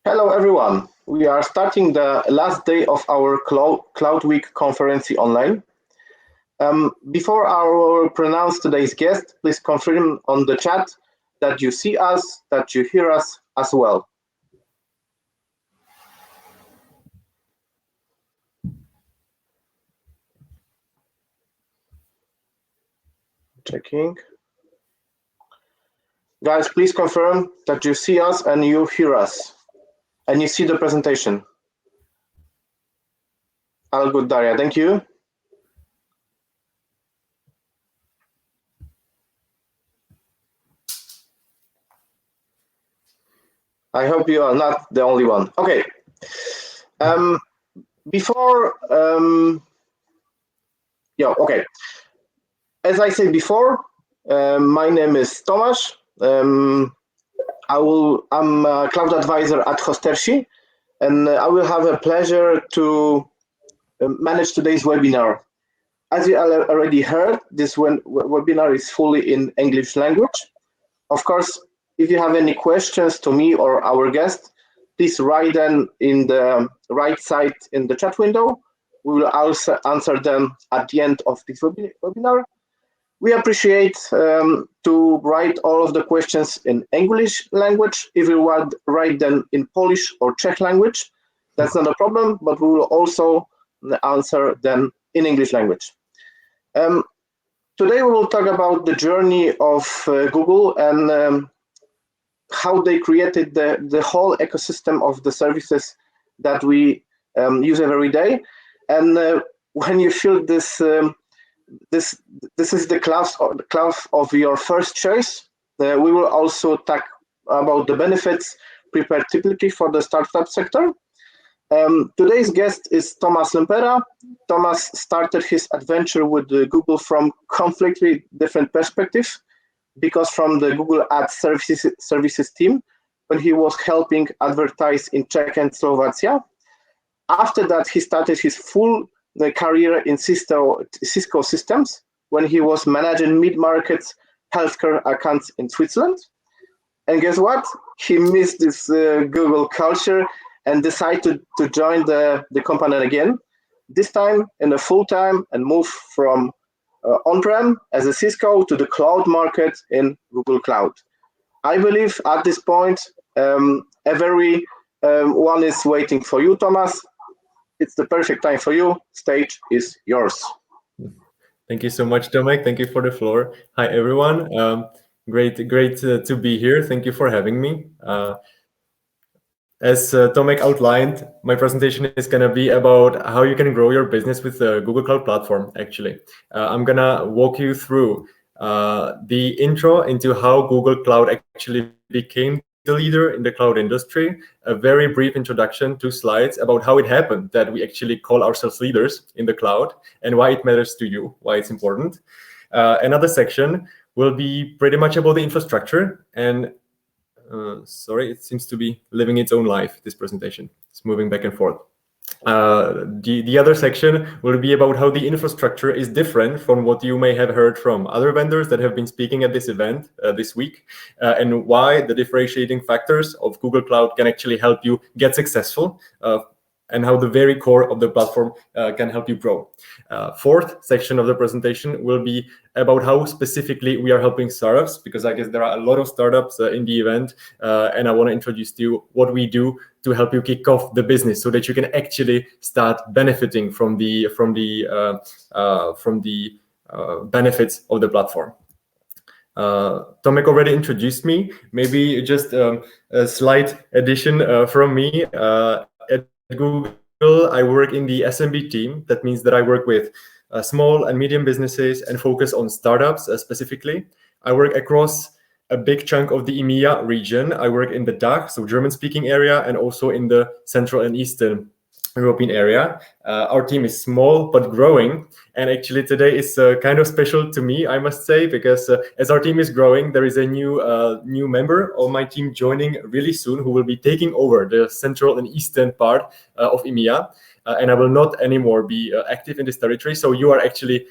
Hello everyone, we are starting the last day of our Cloud Week konferencji online. Before I will pronounce today's guest, please confirm on the chat that you see us, that you hear us as well. Checking. Guys, please confirm that you see us and you hear us, and you see the presentation. All good, Daria, thank you. I hope you are not the only one. Okay. As I said before, my name is Tomas. I'm a cloud advisor at Hostersi, and I will have a pleasure to manage today's webinar. As you already heard, this webinar is fully in English language. Of course, if you have any questions to me or our guest, please write them in the right side in the chat window. We will also answer them at the end of this webinar. We appreciate to write all of the questions in English language. If you want write them in Polish or Czech language, that's not a problem, but we will also answer them in English language. Today we will talk about the journey of Google and how they created the whole ecosystem of the services that we use every day. And when you feel this is the class of your first choice, we will also talk about the benefits prepared typically for the startup sector. Today's guest is Tomas Lempera. Tomas started his adventure with Google from completely different perspective, because from the Google Ads services team, when he was helping advertise in Czech and Slovakia. After that, he started his full career in Cisco systems, when he was managing mid-market healthcare accounts in Switzerland. And guess what? He missed this Google culture and decided to join the company again, this time in a full-time, and move from on-prem as a Cisco to the cloud market in Google Cloud. I believe at this point, every one is waiting for you, Tomas. It's the perfect time for you. Stage is yours. Thank you so much, Tomek. Thank you for the floor. Hi, everyone. Great to be here. Thank you for having me. As Tomek outlined, my presentation is going to be about how you can grow your business with the Google Cloud Platform, actually. I'm going to walk you through the intro into how Google Cloud actually became the leader in the cloud industry, a very brief introduction, 2 slides about how it happened that we actually call ourselves leaders in the cloud and why it matters to you, why it's important. Another section will be pretty much about the infrastructure and sorry, it seems to be living its own life, this presentation. It's moving back and forth. The other section will be about how the infrastructure is different from what you may have heard from other vendors that have been speaking at this event this week, and why the differentiating factors of Google Cloud can actually help you get successful, and how the very core of the platform can help you grow. Fourth section of the presentation will be about how specifically we are helping startups, because I guess there are a lot of startups in the event, and I want to introduce to you what we do to help you kick off the business so that you can actually start benefiting from the benefits of the platform. Tomek already introduced me. Maybe just a slight addition from me. At Google, I work in the SMB team. That means that I work with small and medium businesses and focus on startups specifically. I work across a big chunk of the EMEA region. I work in the DACH, so German-speaking area, and also in the Central and Eastern European area. Our team is small but growing, and actually today is kind of special to me, I must say, because as our team is growing, there is a new member of my team joining really soon, who will be taking over the Central and Eastern part of EMEA, and I will not anymore be active in this territory. So you are actually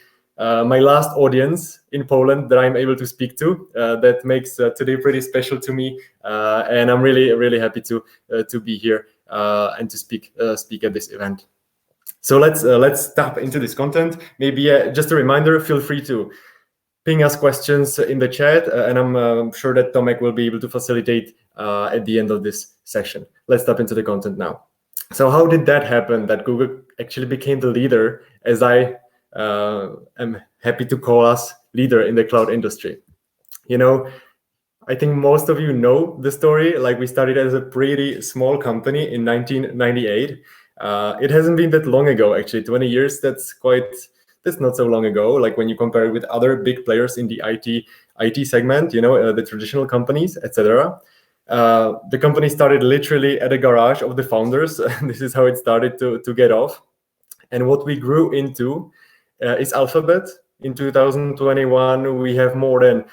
my last audience in Poland that I'm able to speak to. That makes today pretty special to me, and I'm really happy to be here and to speak at this event. So let's tap into this content. Maybe just a reminder: feel free to ping us questions in the chat, and I'm sure that Tomek will be able to facilitate at the end of this session. Let's tap into the content now. So how did that happen, that Google actually became the leader, as I am happy to call us leader in the cloud industry? You know, I think most of you know the story. Like, we started as a pretty small company in 1998. It hasn't been that long ago, actually. 20 years, that's not so long ago. Like, when you compare it with other big players in the IT segment, you know, the traditional companies, etc. The company started literally at a garage of the founders. This is how it started to get off. And what we grew into is Alphabet. In 2021, we have more than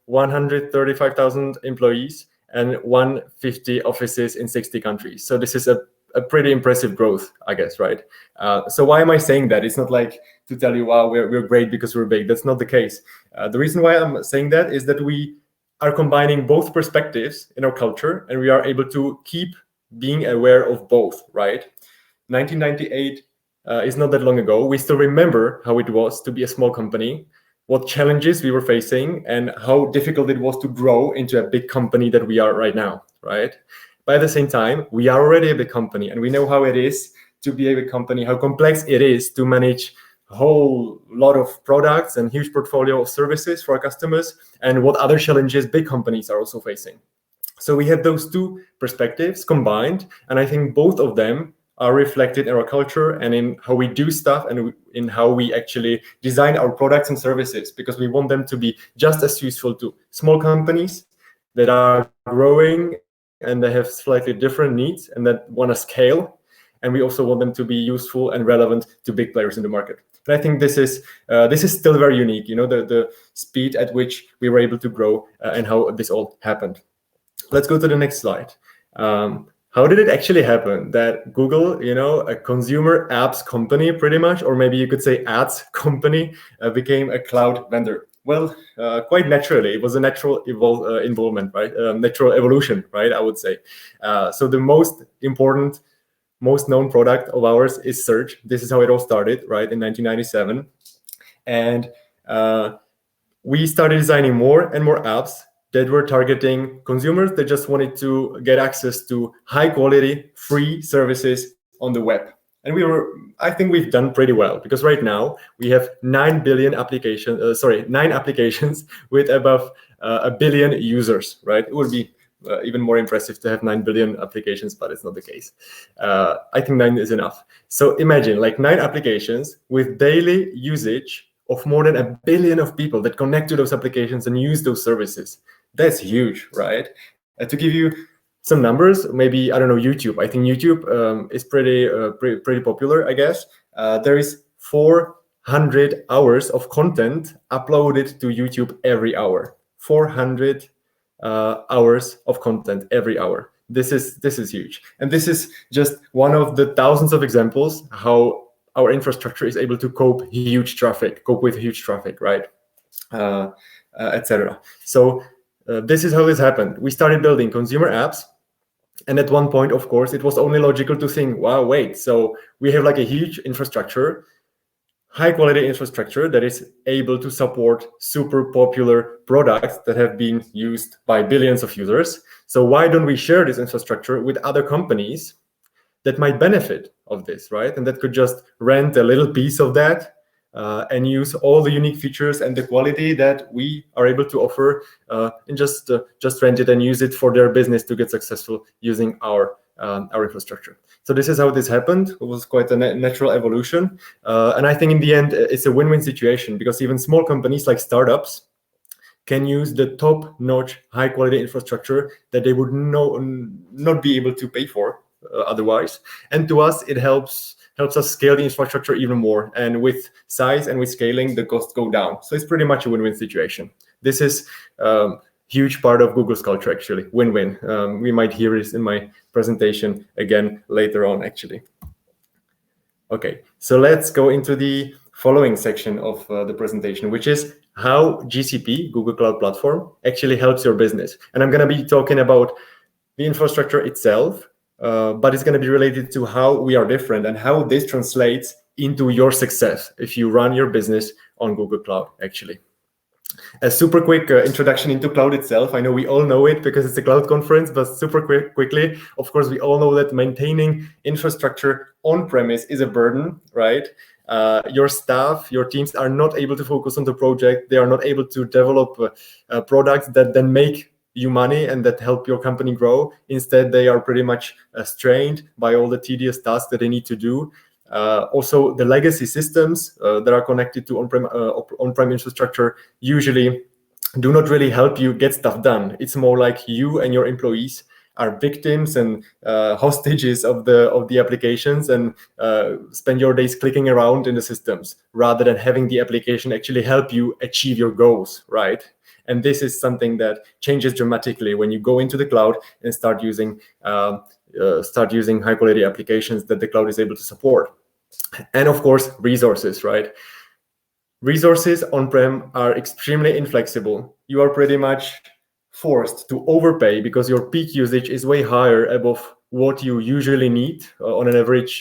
135,000 employees and 150 offices in 60 countries. So this is a pretty impressive growth, I guess, right? So why am I saying that? It's not like to tell you, wow, we're great because we're big. That's not the case. The reason why I'm saying that is that we are combining both perspectives in our culture, and we are able to keep being aware of both, right? 1998 is not that long ago. We still remember how it was to be a small company, what challenges we were facing, and how difficult it was to grow into a big company that we are right now, right? But at the same time, we are already a big company, and we know how it is to be a big company, how complex it is to manage a whole lot of products and huge portfolio of services for our customers, and what other challenges big companies are also facing. So we have those two perspectives combined, and I think both of them are reflected in our culture and in how we do stuff, and in how we actually design our products and services, because we want them to be just as useful to small companies that are growing and they have slightly different needs and that want to scale. And we also want them to be useful and relevant to big players in the market. And I think this is still very unique, you know, the speed at which we were able to grow and how this all happened. Let's go to the next slide. How did it actually happen that Google, you know, a consumer apps company pretty much, or maybe you could say ads company, became a cloud vendor? Well, quite naturally. It was a natural involvement, right? Natural evolution, right? I would say. So the most important, most known product of ours is search. This is how it all started, right, in 1997. And we started designing more and more apps that were targeting consumers that just wanted to get access to high quality, free services on the web. And I think we've done pretty well, because right now we have 9 applications with above 1 billion users, right? It would be even more impressive to have 9 billion applications, but it's not the case. I think 9 is enough. So imagine like 9 applications with daily usage of more than 1 billion of people that connect to those applications and use those services. That's huge, right? To give you some numbers, maybe, I don't know, YouTube. I think YouTube is pretty popular, I guess. There is 400 hours of content uploaded to YouTube every hour. 400 hours of content every hour. This is huge. And this is just one of the thousands of examples how our infrastructure is able to cope with huge traffic, right? Etc. So this is how this happened. We started building consumer apps. And at one point, of course, it was only logical to think, wow, wait, so we have like a huge infrastructure, high quality infrastructure that is able to support super popular products that have been used by billions of users. So why don't we share this infrastructure with other companies that might benefit of this, right? And that could just rent a little piece of that and use all the unique features and the quality that we are able to offer, and just rent it and use it for their business to get successful using our infrastructure. So this is how this happened. It was quite a natural evolution, and I think in the end it's a win-win situation, because even small companies like startups can use the top-notch, high-quality infrastructure that they would not be able to pay for otherwise. And to us, it helps us scale the infrastructure even more. And with size and with scaling, the costs go down. So it's pretty much a win-win situation. This is a huge part of Google's culture, actually. Win-win. We might hear this in my presentation again later on, actually. Okay, so let's go into the following section of the presentation, which is how GCP, Google Cloud Platform, actually helps your business. And I'm going to be talking about the infrastructure itself, but it's going to be related to how we are different and how this translates into your success if you run your business on Google Cloud, actually. A super quick introduction into cloud itself. I know we all know it because it's a cloud conference, but super quickly, of course, we all know that maintaining infrastructure on-premise is a burden, right? Your staff, your teams are not able to focus on the project. They are not able to develop products that then make you money and that help your company grow. Instead, they are pretty much strained by all the tedious tasks that they need to do. Also, the legacy systems that are connected to on-prem infrastructure usually do not really help you get stuff done. It's more like you and your employees are victims and hostages of the applications and spend your days clicking around in the systems rather than having the application actually help you achieve your goals, right? And this is something that changes dramatically when you go into the cloud and start using high quality applications that the cloud is able to support. And of course, resources, right? Resources on-prem are extremely inflexible. You are pretty much forced to overpay because your peak usage is way higher above what you usually need on an average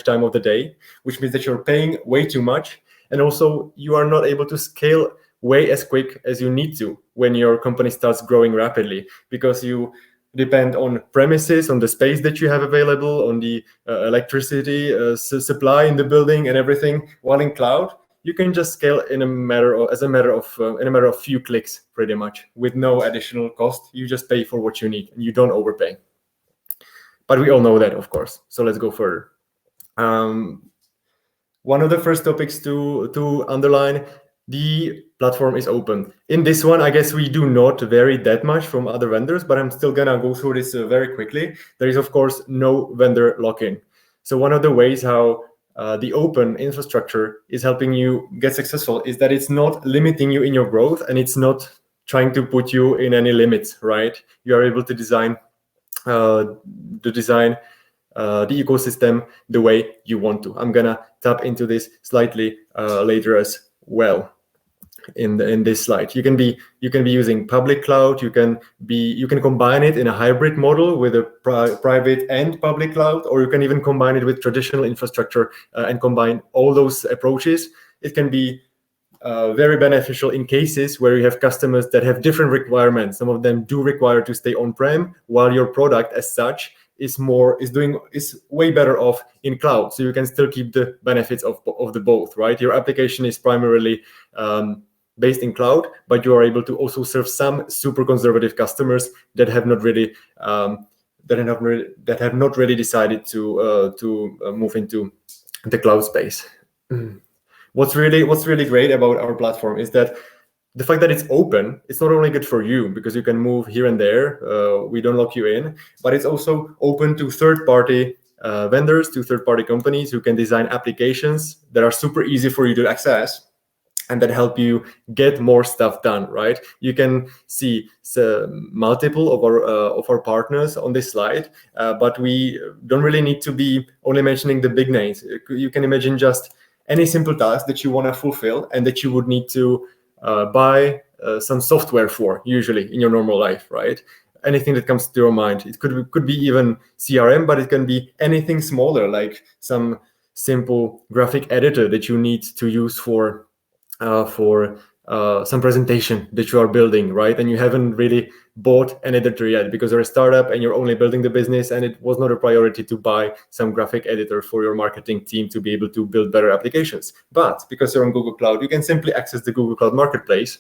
time of the day, which means that you're paying way too much. And also you are not able to scale way as quick as you need to when your company starts growing rapidly, because you depend on premises, on the space that you have available, on the electricity supply in the building and everything. While in cloud, you can just scale in a matter of few clicks, pretty much, with no additional cost. You just pay for what you need, and you don't overpay. But we all know that, of course. So let's go further. One of the first topics to underline: the platform is open. In this one, I guess we do not vary that much from other vendors, but I'm still gonna go through this very quickly. There is, of course, no vendor lock-in. So one of the ways how the open infrastructure is helping you get successful is that it's not limiting you in your growth, and it's not trying to put you in any limits, right? You are able to design the ecosystem the way you want to. I'm gonna tap into this slightly later as well. In this slide, you can be using public cloud. You can combine it in a hybrid model with a private and public cloud, or you can even combine it with traditional infrastructure and combine all those approaches. It can be very beneficial in cases where you have customers that have different requirements. Some of them do require to stay on-prem, while your product as such is way better off in cloud. So you can still keep the benefits of the both, right? Your application is primarily based in cloud, but you are able to also serve some super conservative customers that have not really decided to move into the cloud space. What's really great about our platform is that the fact that it's open, it's not only good for you because you can move here and there, we don't lock you in, but it's also open to third-party vendors, to third-party companies who can design applications that are super easy for you to access and that help you get more stuff done, right? You can see multiple of our partners on this slide, but we don't really need to be only mentioning the big names. You can imagine just any simple task that you want to fulfill and that you would need to buy some software for, usually in your normal life, right? Anything that comes to your mind. It could be even CRM, but it can be anything smaller, like some simple graphic editor that you need to use for some presentation that you are building, right? And you haven't really bought an editor yet because you're a startup and you're only building the business, and it was not a priority to buy some graphic editor for your marketing team to be able to build better applications. But because you're on Google Cloud, you can simply access the Google Cloud Marketplace,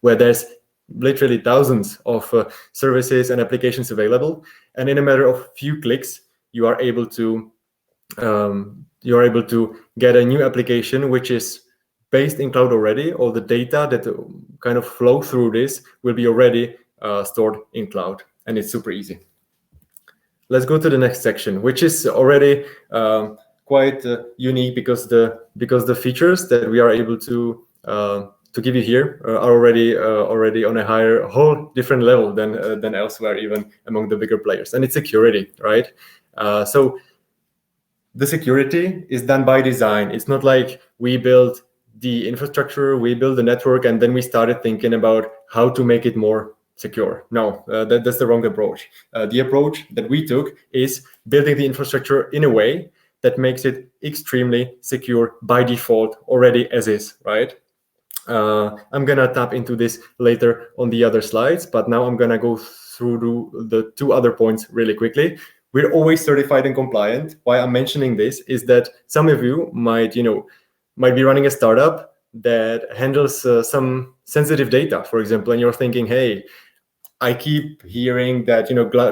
where there's literally thousands of services and applications available. And in a matter of few clicks, you are able to get a new application which is based in cloud already. All the data that kind of flow through this will be already stored in cloud, and it's super easy. Let's go to the next section, which is already quite unique because the features that we are able to give you here are already on a whole different level than elsewhere, even among the bigger players. And it's security, right? So the security is done by design. It's not like we build the infrastructure, we build the network, and then we started thinking about how to make it more secure. No, that's the wrong approach. The approach that we took is building the infrastructure in a way that makes it extremely secure by default already as is, right? I'm gonna tap into this later on the other slides, but now I'm gonna go through the two other points really quickly. We're always certified and compliant. Why I'm mentioning this is that some of you might be running a startup that handles some sensitive data, for example, and you're thinking, hey, I keep hearing that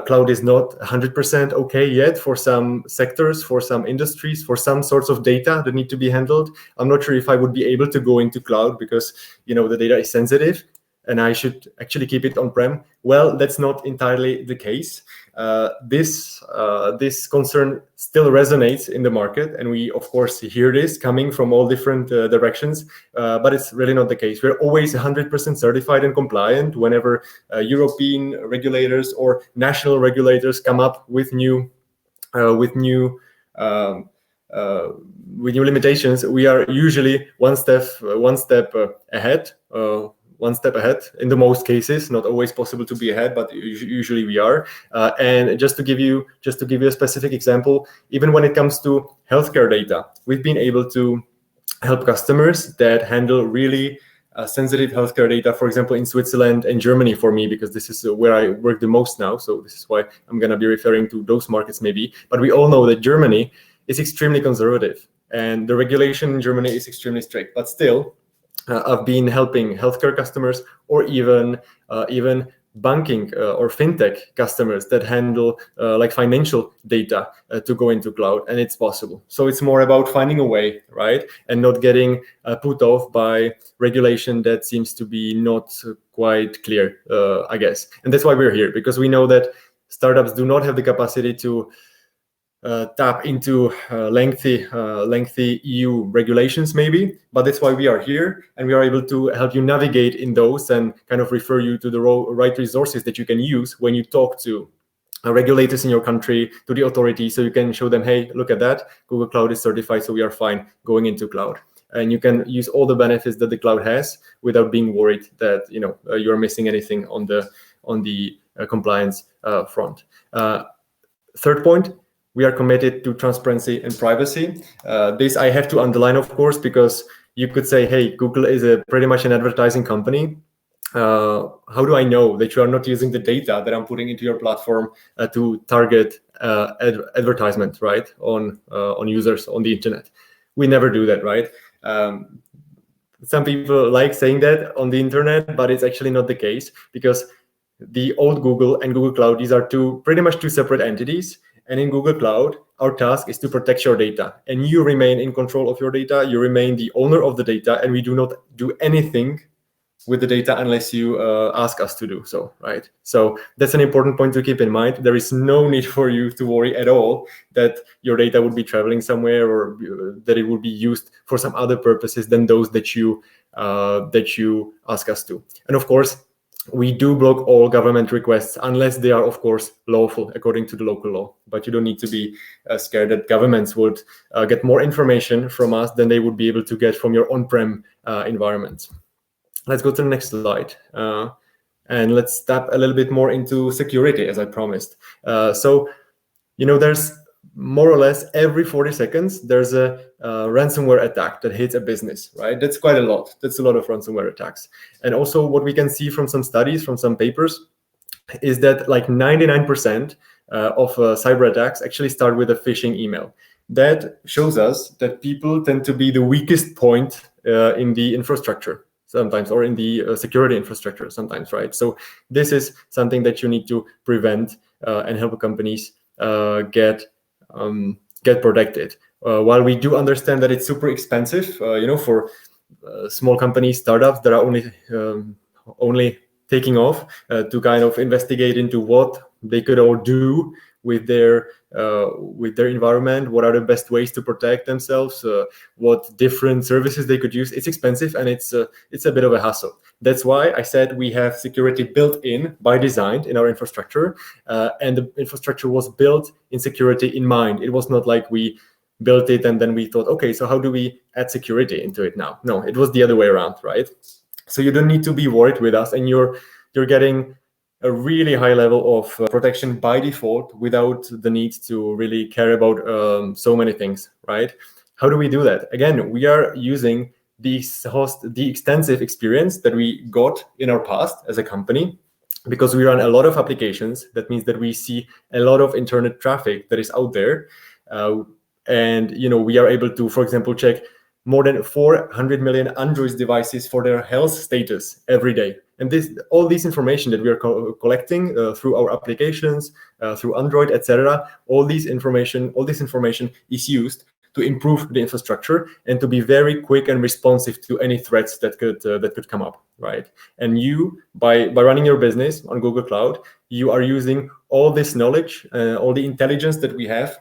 cloud is not 100% okay yet for some sectors, for some industries, for some sorts of data that need to be handled. I'm not sure if I would be able to go into cloud because the data is sensitive and I should actually keep it on-prem. Well, that's not entirely the case. This concern still resonates in the market, and we of course hear this coming from all different directions, but it's really not the case. We're always 100% certified and compliant whenever European regulators or national regulators come up with new limitations. We are usually one step ahead. One step ahead in the most cases. Not always possible to be ahead, but usually we are. And just to give you a specific example, even when it comes to healthcare data, we've been able to help customers that handle really sensitive healthcare data, for example, in Switzerland and Germany for me, because this is where I work the most now. So this is why I'm going to be referring to those markets maybe. But we all know that Germany is extremely conservative and the regulation in Germany is extremely strict, but still, I've been helping healthcare customers or even banking or fintech customers that handle like financial data to go into cloud, and it's possible. So it's more about finding a way, right, and not getting put off by regulation that seems to be not quite clear, I guess. And that's why we're here, because we know that startups do not have the capacity to tap into lengthy EU regulations maybe, but that's why we are here, and we are able to help you navigate in those and kind of refer you to the right resources that you can use when you talk to regulators in your country, to the authorities, so you can show them, hey, look at that, Google Cloud is certified, so we are fine going into cloud. And you can use all the benefits that the cloud has without being worried that you're missing anything on the compliance front. Third point, we are committed to transparency and privacy. This I have to underline, of course, because you could say, hey, Google is pretty much an advertising company. How do I know that you are not using the data that I'm putting into your platform to target advertisement, right, on users on the internet? We never do that, right? Some people like saying that on the internet, but it's actually not the case, because the old Google and Google Cloud, these are pretty much two separate entities. And in Google Cloud, our task is to protect your data, and you remain in control of your data. You remain the owner of the data, and we do not do anything with the data unless you ask us to do so, right? So that's an important point to keep in mind. There is no need for you to worry at all that your data would be traveling somewhere or that it would be used for some other purposes than those that you ask us to. And of course, we do block all government requests unless they are, of course, lawful according to the local law. But you don't need to be scared that governments would get more information from us than they would be able to get from your on-prem environments. Let's go to the next slide. And let's tap a little bit more into security, as I promised. So, there's more or less every 40 seconds, there's a ransomware attack that hits a business, right? That's quite a lot. That's a lot of ransomware attacks. And also what we can see from some studies, from some papers, is that like 99% of cyber attacks actually start with a phishing email. That shows us that people tend to be the weakest point in the infrastructure sometimes, or in the security infrastructure sometimes, right? So this is something that you need to prevent and help companies get protected. While we do understand that it's super expensive, for small companies, startups that are only taking off to kind of investigate into what they could all do with their environment, what are the best ways to protect themselves, what different services they could use. It's expensive and it's a bit of a hassle. That's why I said we have security built in by design in our infrastructure, and the infrastructure was built in security in mind. It was not like we built it, and then we thought, okay, so how do we add security into it now? No, it was the other way around, right? So you don't need to be worried with us, and you're getting a really high level of protection by default without the need to really care about so many things, right? How do we do that? Again, we are using the extensive experience that we got in our past as a company, because we run a lot of applications. That means that we see a lot of internet traffic that is out there, and we are able to, for example, check more than 400 million Android devices for their health status every day. And all this information that we are collecting through our applications, through Android, etc., all this information is used to improve the infrastructure and to be very quick and responsive to any threats that could come up, right? And you, by running your business on Google Cloud, you are using all this knowledge, all the intelligence that we have,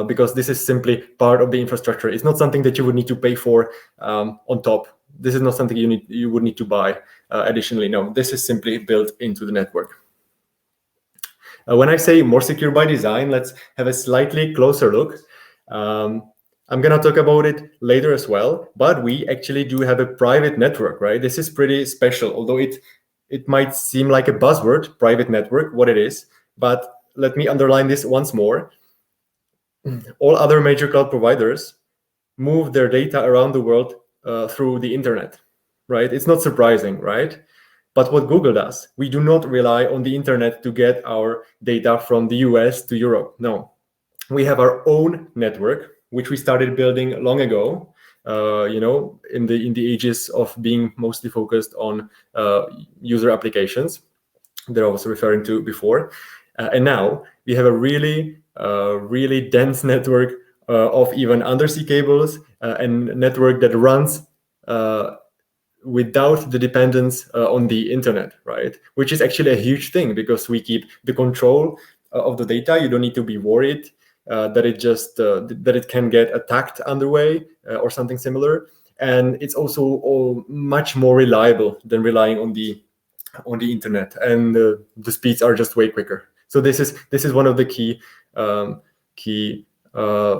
because this is simply part of the infrastructure. It's not something that you would need to pay for on top. This is not something you would need to buy additionally. No, this is simply built into the network. When I say more secure by design, let's have a slightly closer look. I'm going to talk about it later as well, but we actually do have a private network, right? This is pretty special, although it might seem like a buzzword, private network, what it is. But let me underline this once more. All other major cloud providers move their data around the world through the internet, right? It's not surprising, right? But what Google does, we do not rely on the internet to get our data from the US to Europe. No, we have our own network, which we started building long ago, in the ages of being mostly focused on user applications that I was referring to before. And now we have a really dense network of even undersea cables and network that runs without the dependence on the internet, right? Which is actually a huge thing, because we keep the control of the data. You don't need to be worried that it can get attacked underway or something similar. And it's also much more reliable than relying on the internet, and the speeds are just way quicker. So this is one of the key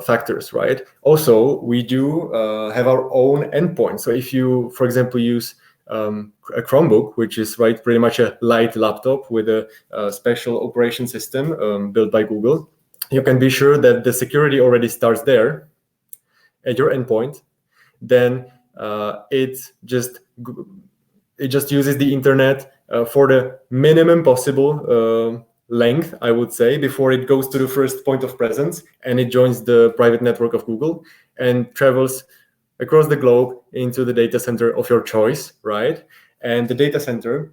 factors, right? Also, we do have our own endpoint. So if you, for example, use a Chromebook, which is pretty much a light laptop with a special operation system built by Google, you can be sure that the security already starts there at your endpoint. Then it just uses the internet for the minimum possible length, I would say, before it goes to the first point of presence, and it joins the private network of Google and travels across the globe into the data center of your choice, right? And the data center,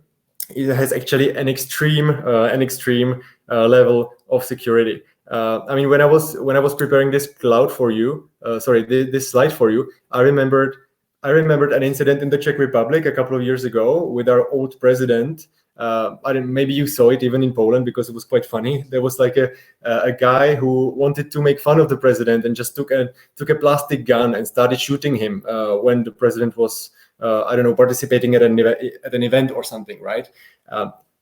it has actually an extreme level of security. I mean, when I was preparing this cloud for you, this slide for you, I remembered an incident in the Czech Republic a couple of years ago with our old president. Maybe you saw it even in Poland, because it was quite funny. There was like a guy who wanted to make fun of the president and just took a plastic gun and started shooting him when the president was participating at an event or something, right?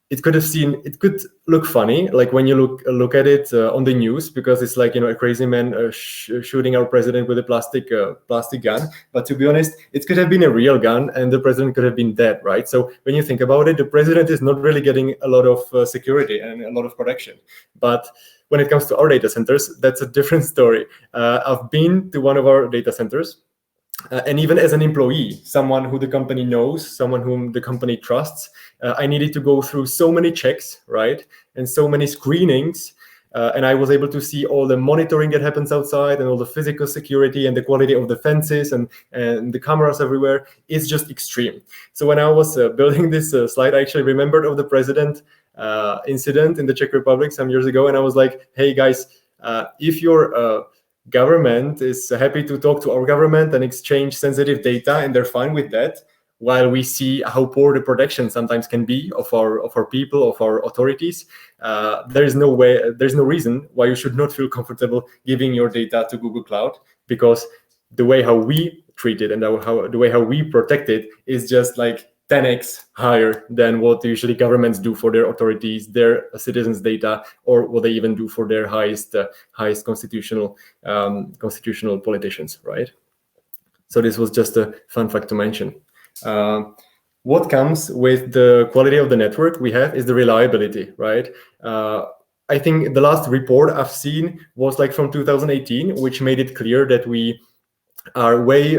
It could look funny, like when you look at it on the news, because it's like, a crazy man shooting our president with a plastic gun. But to be honest, it could have been a real gun, and the president could have been dead, right? So when you think about it, the president is not really getting a lot of security and a lot of protection. But when it comes to our data centers, that's a different story. I've been to one of our data centers. And even as an employee, someone who the company knows, someone whom the company trusts, I needed to go through so many checks, right? And so many screenings. And I was able to see all the monitoring that happens outside, and all the physical security and the quality of the fences and the cameras everywhere. It's just extreme. So when I was building this slide, I actually remembered of the president incident in the Czech Republic some years ago. And I was like, hey guys, if your government is happy to talk to our government and exchange sensitive data, and they're fine with that, while we see how poor the protection sometimes can be of our people, of our authorities, there's no reason why you should not feel comfortable giving your data to Google Cloud, because the way how we treat it and the way how we protect it is just like 10x higher than what usually governments do for their authorities, their citizens' data, or what they even do for their highest constitutional politicians, right? So this was just a fun fact to mention. What comes with the quality of the network we have is the reliability, right? I think the last report I've seen was like from 2018, which made it clear that we are we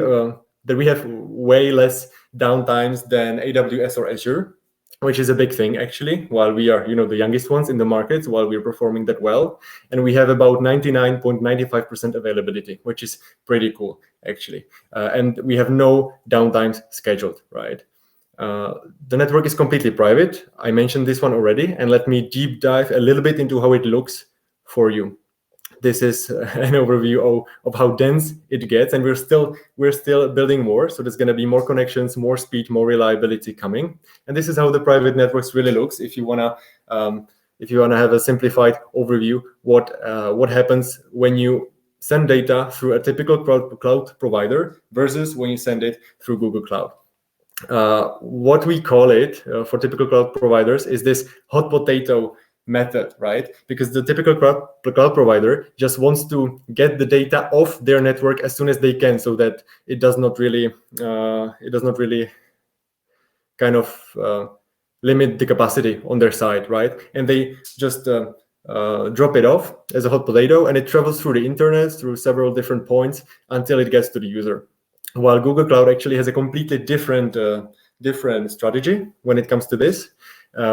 have way less downtimes than AWS or Azure, which is a big thing actually, while we are, the youngest ones in the market, while we're performing that well. And we have about 99.95% availability, which is pretty cool actually. And we have no downtimes scheduled, right? The network is completely private. I mentioned this one already, and let me deep dive a little bit into how it looks for you. This is an overview of how dense it gets, and we're still building more. So there's going to be more connections, more speed, more reliability coming. And this is how the private networks really looks. If you wanna have a simplified overview, what happens when you send data through a typical cloud provider versus when you send it through Google Cloud. What we call it for typical cloud providers is this hot potato method, right? Because the typical cloud provider just wants to get the data off their network as soon as they can, so that it does not really kind of limit the capacity on their side, right? And they just drop it off as a hot potato, and it travels through the internet through several different points until it gets to the user. While Google Cloud actually has a completely different strategy when it comes to this.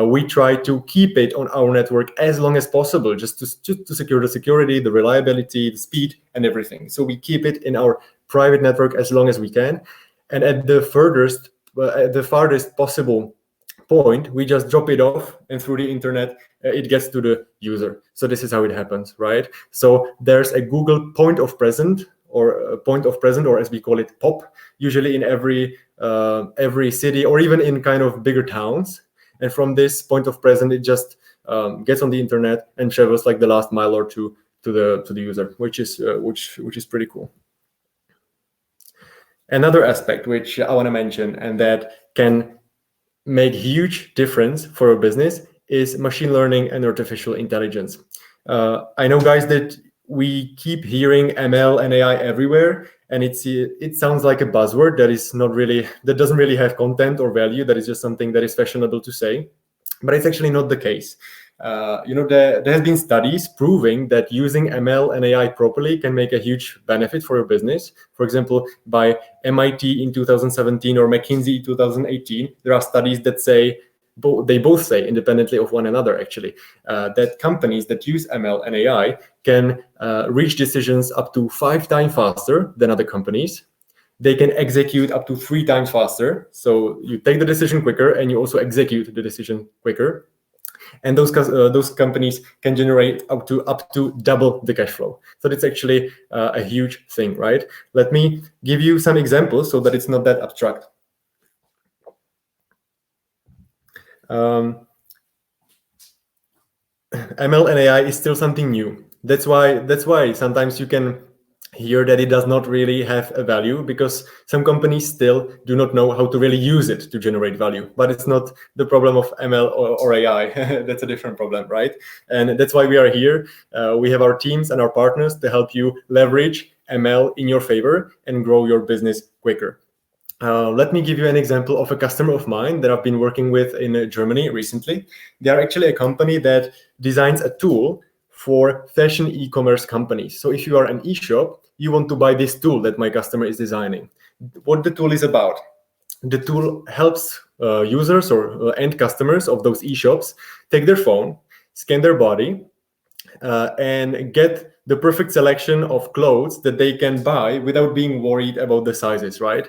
We try to keep it on our network as long as possible, just to secure the security, the reliability, the speed, and everything. So we keep it in our private network as long as we can, and at the farthest possible point, we just drop it off, and through the internet, it gets to the user. So this is how it happens, right? So there's a Google point of presence, or as we call it, POP, usually in every city, or even in kind of bigger towns. And from this point of presence, it just gets on the internet and travels like the last mile or two to the user, which is pretty cool. Another aspect which I want to mention, and that can make huge difference for a business, is machine learning and artificial intelligence. I know, guys, that we keep hearing ML and AI everywhere, and it sounds like a buzzword that doesn't really have content or value. That is just something that is fashionable to say, but it's actually not the case. There has been studies proving that using ML and AI properly can make a huge benefit for your business. For example, by MIT in 2017 or McKinsey in 2018, there are studies that say, they both say independently of one another actually, that companies that use ML and AI can reach decisions up to 5 times faster than other companies. They can execute up to 3 times faster. So you take the decision quicker and you also execute the decision quicker. And those companies can generate up to double the cash flow. So that's actually a huge thing, right? Let me give you some examples so that it's not that abstract. ML and AI is still something new. That's why sometimes you can hear that it does not really have a value, because some companies still do not know how to really use it to generate value. But it's not the problem of ML or AI. That's a different problem, right? And that's why we are here. We have our teams and our partners to help you leverage ML in your favor and grow your business quicker. Let me give you an example of a customer of mine that I've been working with in Germany recently. They are actually a company that designs a tool for fashion e-commerce companies. So if you are an e-shop, you want to buy this tool that my customer is designing. What the tool is about? The tool helps users or end customers of those e-shops take their phone, scan their body, and get the perfect selection of clothes that they can buy without being worried about the sizes, right?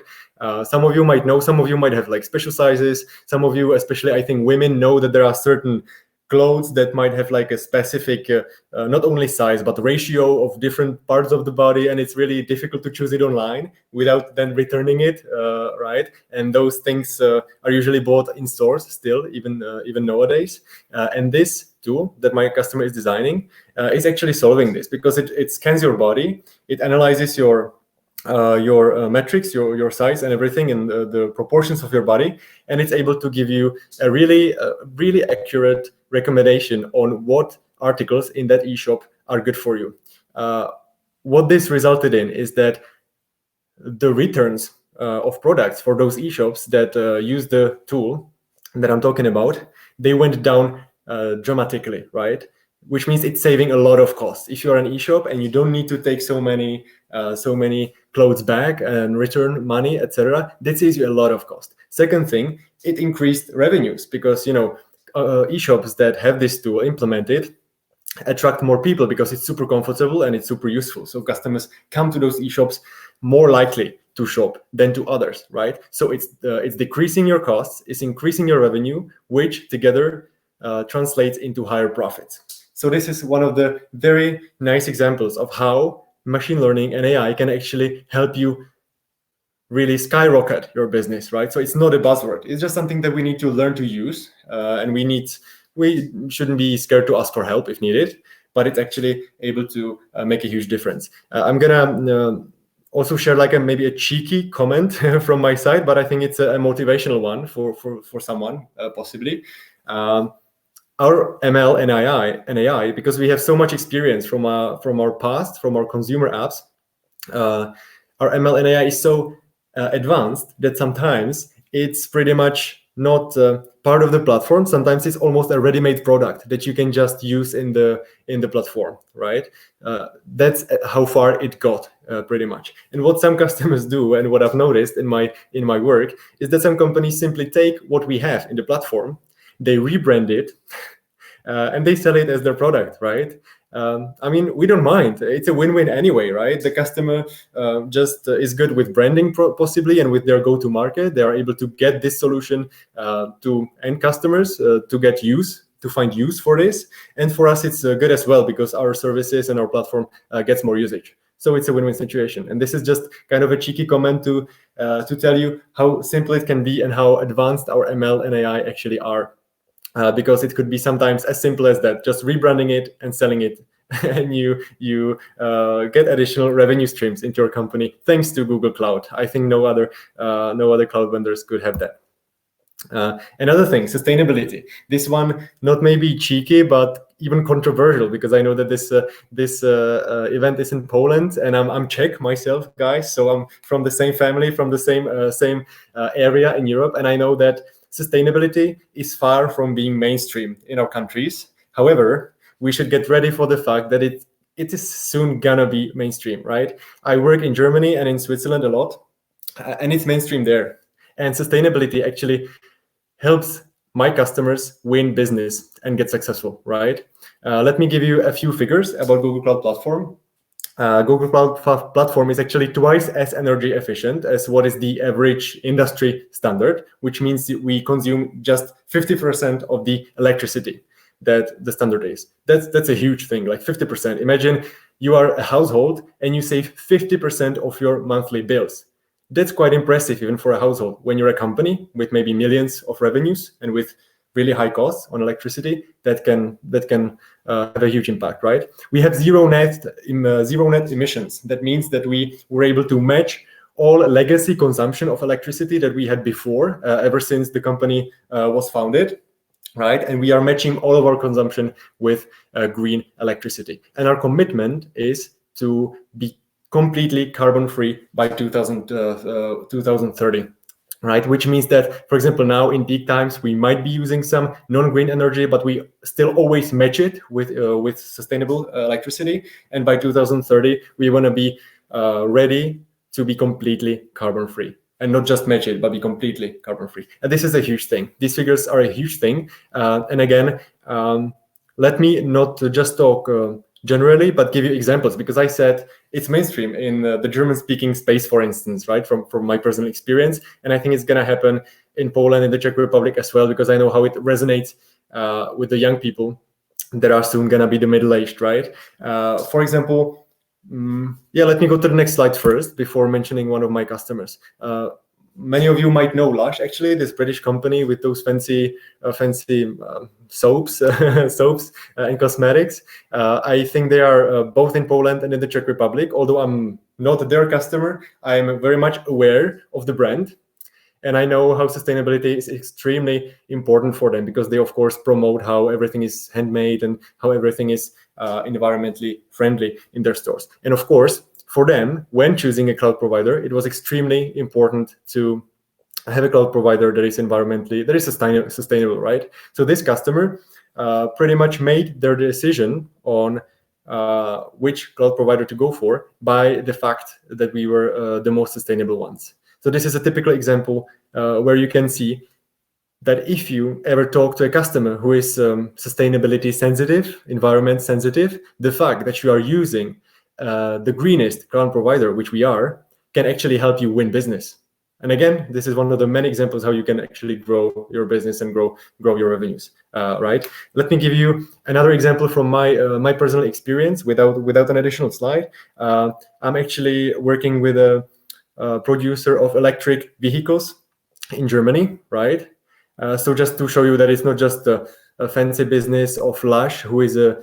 Some of you might know, some of you might have like special sizes. Some of you, especially I think women, know that there are certain clothes that might have like a specific, not only size, but ratio of different parts of the body. And it's really difficult to choose it online without then returning it, right? And those things are usually bought in stores still, even nowadays. And this tool that my customer is designing is actually solving this, because it scans your body, it analyzes your your metrics, your size and everything, and the proportions of your body, and it's able to give you a really accurate recommendation on what articles in that e-shop are good for you. What this resulted in is that the returns of products for those e-shops that use the tool that I'm talking about, they went down dramatically, right? Which means it's saving a lot of costs. If you're an e-shop and you don't need to take so many clothes back and return money, etc., that saves you a lot of cost. Second thing, it increased revenues because e-shops that have this tool implemented attract more people because it's super comfortable and it's super useful. So customers come to those e-shops more likely to shop than to others, right? So it's decreasing your costs, it's increasing your revenue, which together translates into higher profits. So this is one of the very nice examples of how machine learning and AI can actually help you really skyrocket your business, right? So it's not a buzzword. It's just something that we need to learn to use, and we shouldn't be scared to ask for help if needed, but it's actually able to make a huge difference. I'm gonna also share maybe a cheeky comment from my side, but I think it's a motivational one for someone possibly. Our ML and AI, because we have so much experience from our past, from our consumer apps, our ML and AI is so advanced that sometimes it's pretty much not part of the platform. Sometimes it's almost a ready-made product that you can just use in the platform, right? That's how far it got, pretty much. And what some customers do, and what I've noticed in my work, is that some companies simply take what we have in the platform, they rebrand it, and they sell it as their product, right? I mean, we don't mind. It's a win-win anyway, right? The customer just is good with branding possibly, and with their go-to-market, they are able to get this solution to end customers to find use for this. And for us, it's good as well because our services and our platform gets more usage. So it's a win-win situation. And this is just kind of a cheeky comment to tell you how simple it can be and how advanced our ML and AI actually are. Because it could be sometimes as simple as that, just rebranding it and selling it, and you get additional revenue streams into your company thanks to Google Cloud. I think no other cloud vendors could have that. Another thing, sustainability. This one not maybe cheeky, but even controversial, because I know that this event is in Poland, and I'm Czech myself, guys. So I'm from the same family, from the same area in Europe, and I know that sustainability is far from being mainstream in our countries. However, we should get ready for the fact that it is soon gonna be mainstream, right? I work in Germany and in Switzerland a lot, and it's mainstream there. And sustainability actually helps my customers win business and get successful, right? Let me give you a few figures about Google Cloud Platform. Google Cloud Platform is actually twice as energy efficient as what is the average industry standard, which means that we consume just 50% of the electricity that the standard is. That's a huge thing, like 50%. Imagine you are a household and you save 50% of your monthly bills. That's quite impressive even for a household. When you're a company with maybe millions of revenues and with really high costs on electricity, that can have a huge impact, right? We have zero net emissions. That means that we were able to match all legacy consumption of electricity that we had before, ever since the company was founded, right? And we are matching all of our consumption with green electricity. And our commitment is to be completely carbon-free by 2030. Right, which means that, for example, now in peak times we might be using some non-green energy, but we still always match it with sustainable electricity. And by 2030, we want to be ready to be completely carbon-free, and not just match it, but be completely carbon-free. And this is a huge thing. These figures are a huge thing. And again, let me not just talk generally, but give you examples, because I said it's mainstream in the German-speaking space, for instance, right, from my personal experience. And I think it's going to happen in Poland and the Czech Republic as well, because I know how it resonates with the young people that are soon going to be the middle-aged, right? For example, let me go to the next slide first before mentioning one of my customers. many of you might know Lush, actually, this British company with those fancy soaps, and cosmetics. I think they are both in Poland and in the Czech Republic. Although I'm not their customer, I'm very much aware of the brand. And I know how sustainability is extremely important for them, because they, of course, promote how everything is handmade and how everything is environmentally friendly in their stores. And of course, for them, when choosing a cloud provider, it was extremely important to have a cloud provider that is sustainable, right? So this customer pretty much made their decision on which cloud provider to go for by the fact that we were the most sustainable ones. So this is a typical example where you can see that if you ever talk to a customer who is sustainability sensitive, environment sensitive, the fact that you are using the greenest cloud provider, which we are, can actually help you win business. And again, this is one of the many examples how you can actually grow your business and grow your revenues, right? Let me give you another example from my personal experience without an additional slide. I'm actually working with a producer of electric vehicles in Germany, right? So just to show you that it's not just a fancy business of Lush, who is a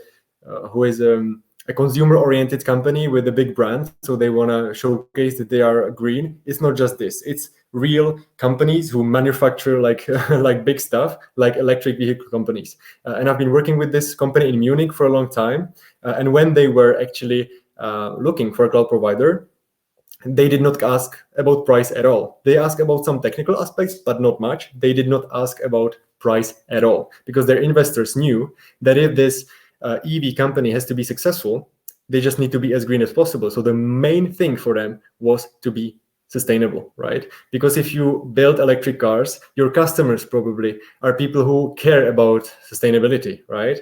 consumer-oriented company with a big brand, so they want to showcase that they are green. It's not just this; it's real companies who manufacture like big stuff, like electric vehicle companies. And I've been working with this company in Munich for a long time. And when they were actually looking for a cloud provider, they did not ask about price at all. They asked about some technical aspects, but not much. They did not ask about price at all, because their investors knew that if this EV company has to be successful, they just need to be as green as possible. So the main thing for them was to be sustainable, right? Because if you build electric cars, your customers probably are people who care about sustainability, right?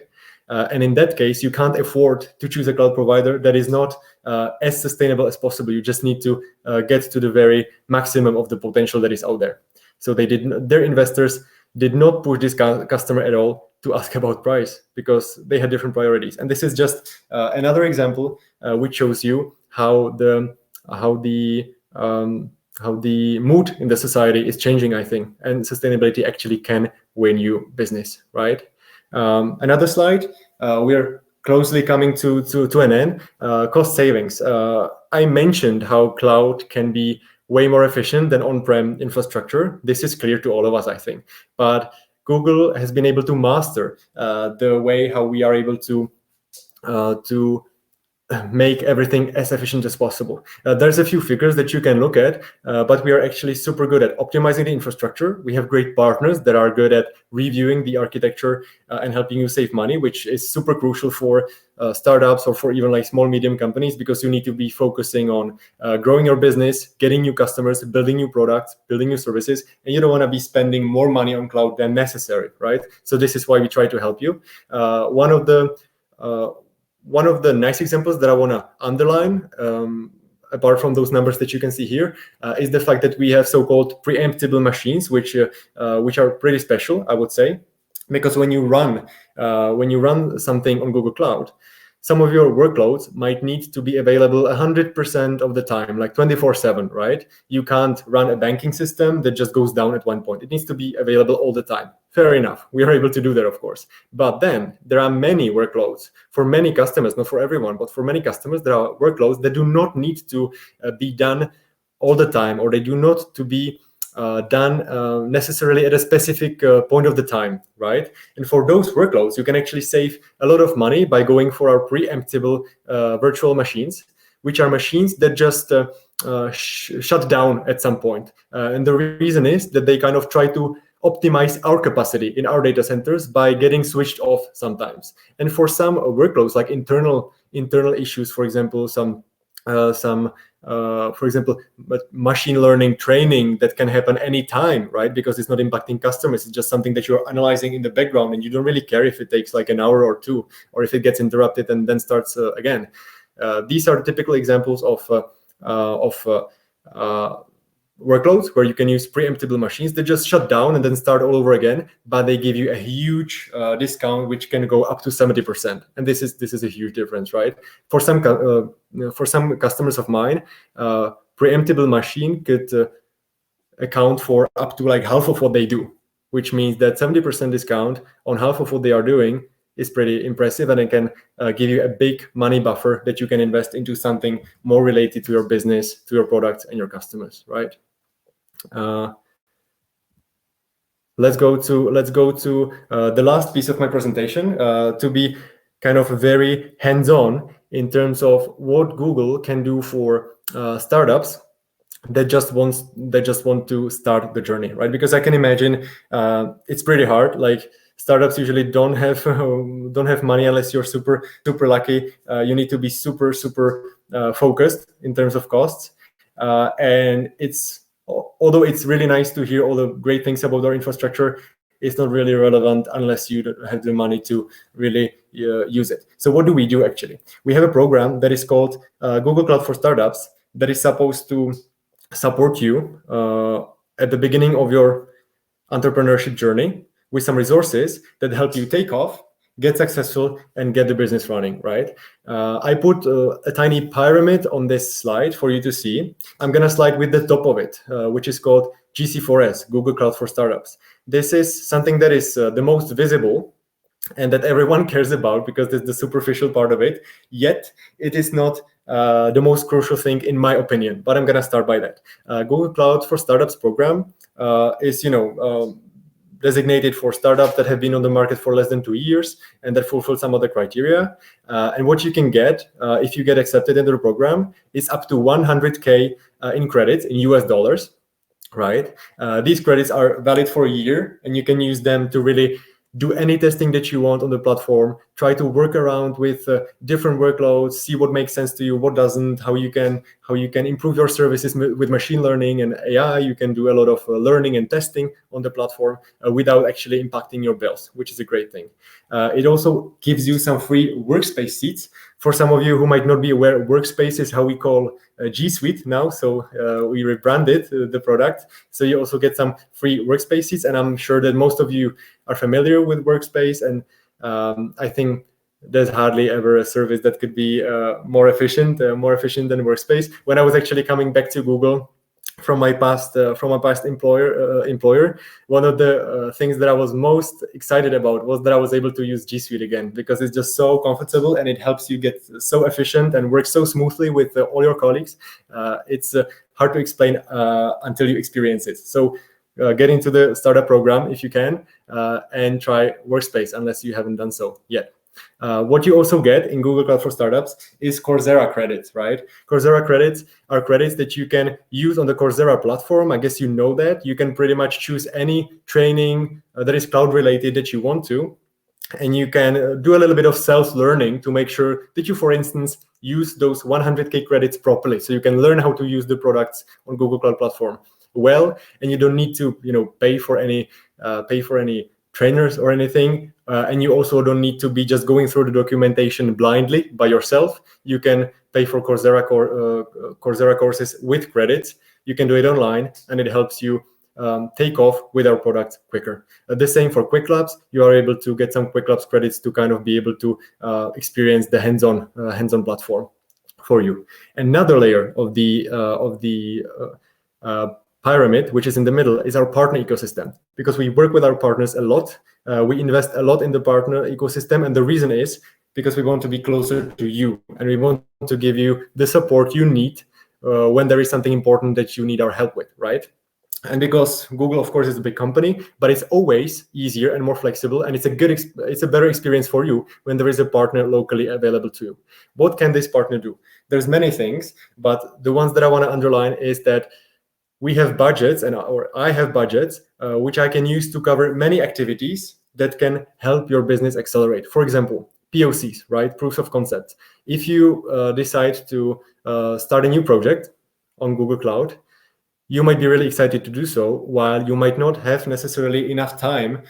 And in that case, you can't afford to choose a cloud provider that is not as sustainable as possible. You just need to get to the very maximum of the potential that is out there. So their investors did not push this customer at all to ask about price, because they had different priorities. And this is just another example which shows you how the mood in the society is changing, I think, and sustainability actually can win you business, right? Another slide. We're closely coming to an end. Cost savings. I mentioned how cloud can be way more efficient than on-prem infrastructure. This is clear to all of us, I think. But Google has been able to master the way how we are able to make everything as efficient as possible. There's a few figures that you can look at, but we are actually super good at optimizing the infrastructure. We have great partners that are good at reviewing the architecture and helping you save money, which is super crucial for startups or for even like small, medium companies, because you need to be focusing on growing your business, getting new customers, building new products, building new services, and you don't want to be spending more money on cloud than necessary, right? So this is why we try to help you. One of the nice examples that I want to underline, apart from those numbers that you can see here, is the fact that we have so-called preemptable machines, which are pretty special, I would say, because when you run something on Google Cloud, some of your workloads might need to be available 100% of the time, like 24/7, right? You can't run a banking system that just goes down at one point. It needs to be available all the time. Fair enough. We are able to do that, of course. But then there are many workloads for many customers, not for everyone, but for many customers, there are workloads that do not need to be done all the time, or they do not to be done necessarily at a specific point of the time, right? And for those workloads, you can actually save a lot of money by going for our preemptable virtual machines, which are machines that just shut down at some point. And the reason is that they kind of try to optimize our capacity in our data centers by getting switched off sometimes. And for some workloads, like internal issues, for example, for example, machine learning training that can happen anytime, right? Because it's not impacting customers. It's just something that you're analyzing in the background, and you don't really care if it takes like an hour or two, or if it gets interrupted and then starts again. These are the typical examples of workloads where you can use preemptable machines that just shut down and then start all over again, but they give you a huge discount, which can go up to 70%. And this is a huge difference, right? For some customers of mine, preemptable machine could account for up to like half of what they do, which means that 70% discount on half of what they are doing is pretty impressive, and it can give you a big money buffer that you can invest into something more related to your business, to your products and your customers, right? Let's go to the last piece of my presentation to be kind of very hands-on in terms of what Google can do for startups that just want to start the journey, right? Because I can imagine it's pretty hard. Like startups usually don't have money unless you're super lucky. You need to be super focused in terms of costs, and although it's really nice to hear all the great things about our infrastructure, it's not really relevant unless you have the money to really use it. So what do we do actually? We have a program that is called Google Cloud for Startups that is supposed to support you at the beginning of your entrepreneurship journey with some resources that help you take off, get successful, and get the business running, right? I put a tiny pyramid on this slide for you to see. I'm gonna slide with the top of it, which is called GC4S, Google Cloud for Startups. This is something that is the most visible and that everyone cares about because it's the superficial part of it, yet it is not the most crucial thing in my opinion, but I'm gonna start by that. Google Cloud for Startups program is, designated for startups that have been on the market for less than 2 years and that fulfill some of the criteria. And what you can get if you get accepted into the program is up to 100K in credits in US dollars, right? These credits are valid for a year and you can use them to really do any testing that you want on the platform, try to work around with different workloads, see what makes sense to you, what doesn't, how you can improve your services with machine learning and AI. You can do a lot of learning and testing on the platform without actually impacting your bills, which is a great thing. It also gives you some free workspace seats. For some of you who might not be aware, Workspace is how we call G Suite now. So we rebranded the product. So you also get some free workspace seats. And I'm sure that most of you are familiar with Workspace. And I think there's hardly ever a service that could be more efficient than Workspace. When I was actually coming back to Google from my past employer, one of the things that I was most excited about was that I was able to use G Suite again, because it's just so comfortable and it helps you get so efficient and work so smoothly with all your colleagues. It's hard to explain until you experience it. So get into the startup program if you can and try Workspace unless you haven't done so yet. What you also get in Google Cloud for Startups is Coursera credits, right? Coursera credits are credits that you can use on the Coursera platform. I guess you know that. You can pretty much choose any training that is cloud related that you want to. And you can do a little bit of self-learning to make sure that you, for instance, use those 100K credits properly. So you can learn how to use the products on Google Cloud Platform well, and you don't need to, pay for any trainers or anything. And you also don't need to be just going through the documentation blindly by yourself. You can pay for Coursera courses with credits. You can do it online, and it helps you take off with our product quicker. The same for Quick Labs. You are able to get some Quick Labs credits to kind of be able to experience the hands-on platform for you. Another layer of the pyramid, which is in the middle, is our partner ecosystem, because we work with our partners a lot. We invest a lot in the partner ecosystem, and the reason is because we want to be closer to you, and we want to give you the support you need when there is something important that you need our help with, right? And because Google, of course, is a big company, but it's always easier and more flexible, and it's a better experience for you when there is a partner locally available to you. What can this partner do? There's many things, but the ones that I want to underline is that we have budgets, or I have budgets, which I can use to cover many activities that can help your business accelerate. For example, POCs, right? Proofs of concept. If you decide to start a new project on Google Cloud, you might be really excited to do so, while you might not have necessarily enough time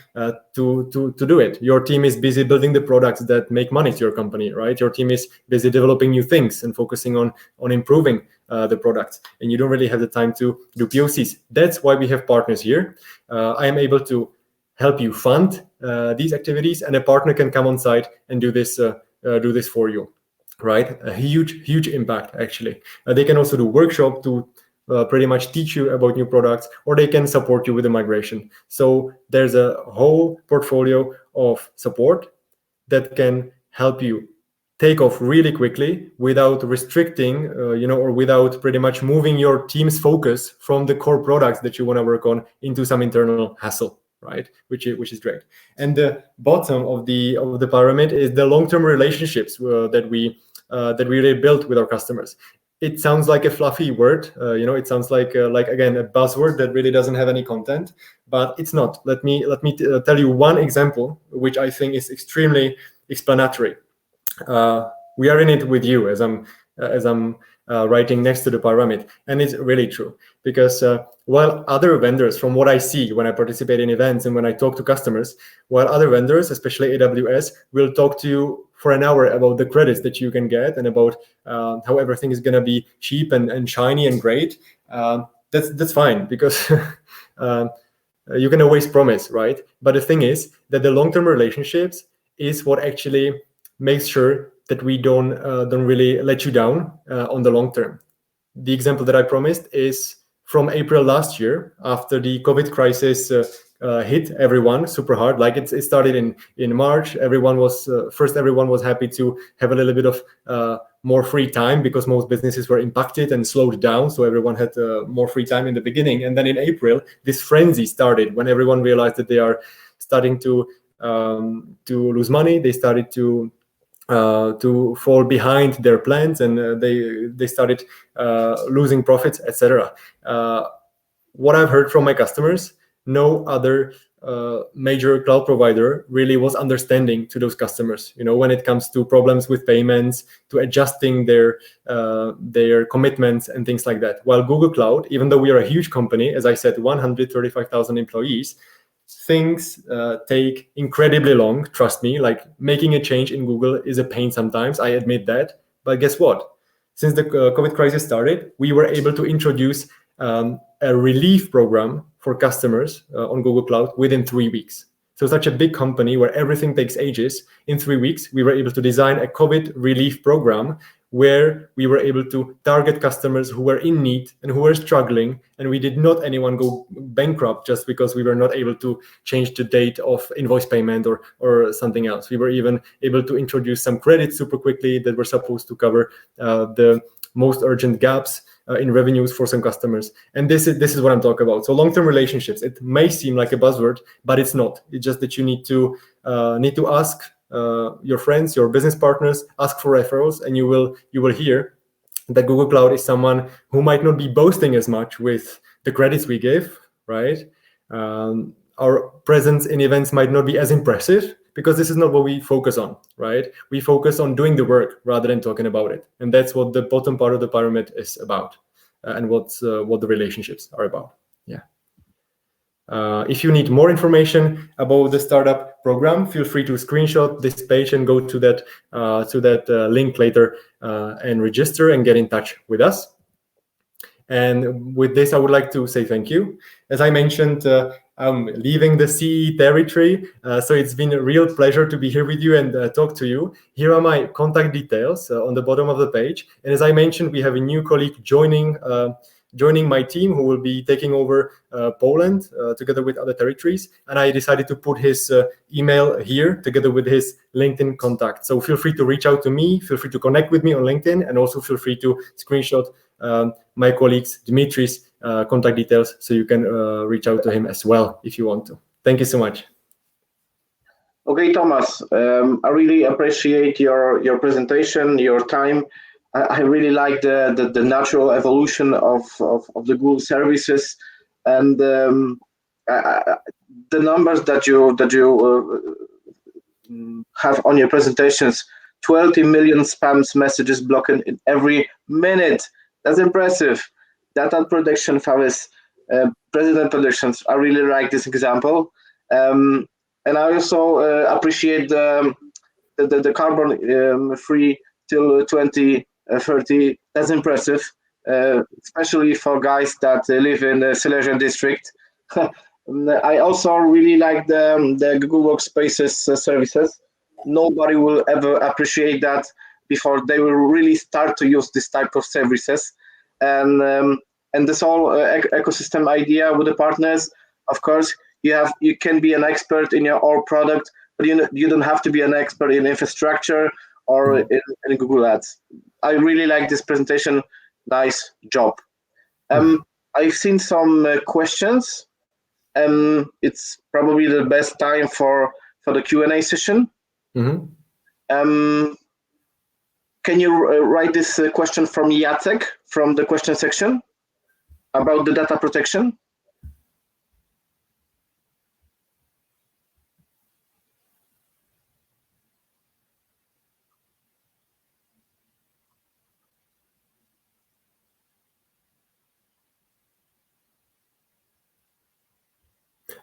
to do it. Your team is busy building the products that make money to your company, right? Your team is busy developing new things and focusing on improving the products, and you don't really have the time to do POCs. That's why we have partners here. I am able to help you fund these activities, and a partner can come on site and do this for you, right? A huge impact, actually. They can also do workshop to pretty much teach you about new products, or they can support you with the migration. So there's a whole portfolio of support that can help you take off really quickly without restricting, or without pretty much moving your team's focus from the core products that you want to work on into some internal hassle, right? Which is great. And the bottom of the pyramid is the long-term relationships that we really built with our customers. It sounds like a fluffy word, it sounds like again a buzzword that really doesn't have any content, but it's not. Let me tell you one example, which I think is extremely explanatory. We are in it with you as I'm writing next to the pyramid, and it's really true, because while other vendors, from what I see when I participate in events and when I talk to customers, while other vendors, especially AWS, will talk to you for an hour about the credits that you can get and about how everything is going to be cheap and shiny and great, that's fine, because you can always promise, right? But the thing is that the long-term relationships is what actually makes sure that we don't really let you down on the long term. The example that I promised is from April last year, after the COVID crisis hit everyone super hard. Like it started in March. Everyone was happy to have a little bit of more free time, because most businesses were impacted and slowed down. So everyone had more free time in the beginning. And then in April, this frenzy started when everyone realized that they are starting to lose money. They started to fall behind their plans, and they started losing profits, etc. What I've heard from my customers, no other major cloud provider really was understanding to those customers, when it comes to problems with payments, to adjusting their commitments and things like that. While Google Cloud, even though we are a huge company, as I said, 135,000 employees, things take incredibly long. Trust me, like making a change in Google is a pain sometimes, I admit that. But guess what? Since the COVID crisis started, we were able to introduce a relief program for customers on Google Cloud within 3 weeks. So such a big company where everything takes ages, in 3 weeks, we were able to design a COVID relief program where we were able to target customers who were in need and who were struggling, and we did not anyone go bankrupt just because we were not able to change the date of invoice payment or something else. We were even able to introduce some credits super quickly that were supposed to cover the most urgent gaps in revenues for some customers. And this is what I'm talking about. So long-term relationships, it may seem like a buzzword, but it's not. It's just that you need to ask your friends, your business partners, ask for referrals, and you will hear that Google Cloud is someone who might not be boasting as much with the credits we give, right? Our presence in events might not be as impressive, because this is not what we focus on, right? We focus on doing the work rather than talking about it. And that's what the bottom part of the pyramid is about, and what the relationships are about. Yeah. If you need more information about the startup program, feel free to screenshot this page and go to that link later and register and get in touch with us. And with this, I would like to say thank you. As I mentioned, I'm leaving the CE territory, so it's been a real pleasure to be here with you and talk to you. Here are my contact details on the bottom of the page. And as I mentioned, we have a new colleague joining my team who will be taking over Poland together with other territories. And I decided to put his email here together with his LinkedIn contact. So feel free to reach out to me, feel free to connect with me on LinkedIn, and also feel free to screenshot my colleague's Dimitri's contact details, so you can reach out to him as well if you want to. Thank you so much. Okay, Thomas, I really appreciate your presentation, your time. I really like the natural evolution of the Google services, and the numbers that you have on your presentations. 20 million spams messages blocked in every minute. That's impressive. Data protection, Faris, president predictions. I really like this example, and I also appreciate the carbon free till 2030. That's impressive, especially for guys that live in the Silesian district. I also really like the Google Workspaces services. Nobody will ever appreciate that before they will really start to use this type of services. And and this whole ecosystem idea with the partners. Of course, you can be an expert in your own product, but you don't have to be an expert in infrastructure or in Google Ads. I really like this presentation. Nice job. I've seen some questions. It's probably the best time for the Q&A session. Can you write this question from Jacek from the question section about the data protection?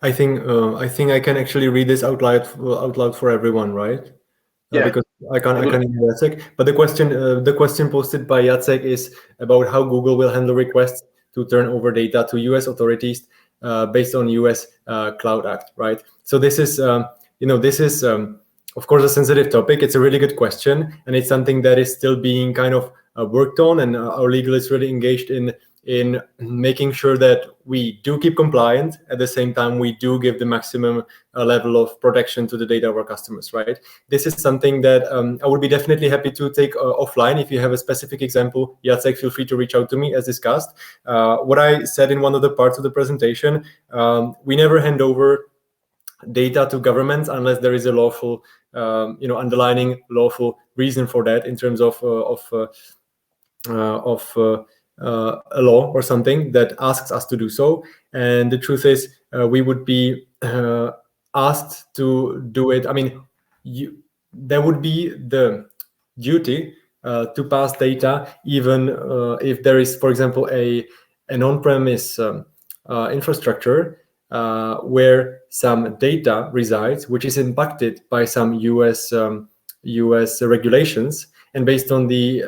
I think I can actually read this out loud for everyone, right? Yeah. Because I can't hear Jacek. But the question posted by Jacek is about how Google will handle requests to turn over data to U.S. authorities based on U.S. Cloud Act, right? So this is of course a sensitive topic. It's a really good question, and it's something that is still being kind of worked on, and our legal is really engaged in making sure that we do keep compliant. At the same time, we do give the maximum level of protection to the data of our customers, right? This is something that I would be definitely happy to take offline. If you have a specific example, Jacek, feel free to reach out to me as discussed. What I said in one of the parts of the presentation, we never hand over data to governments unless there is a lawful, underlining lawful reason for that in terms of a law or something that asks us to do so. And the truth is, we would be asked to do it. I mean, there would be the duty to pass data, even if there is, for example, an on-premise infrastructure where some data resides, which is impacted by some US regulations. And based on the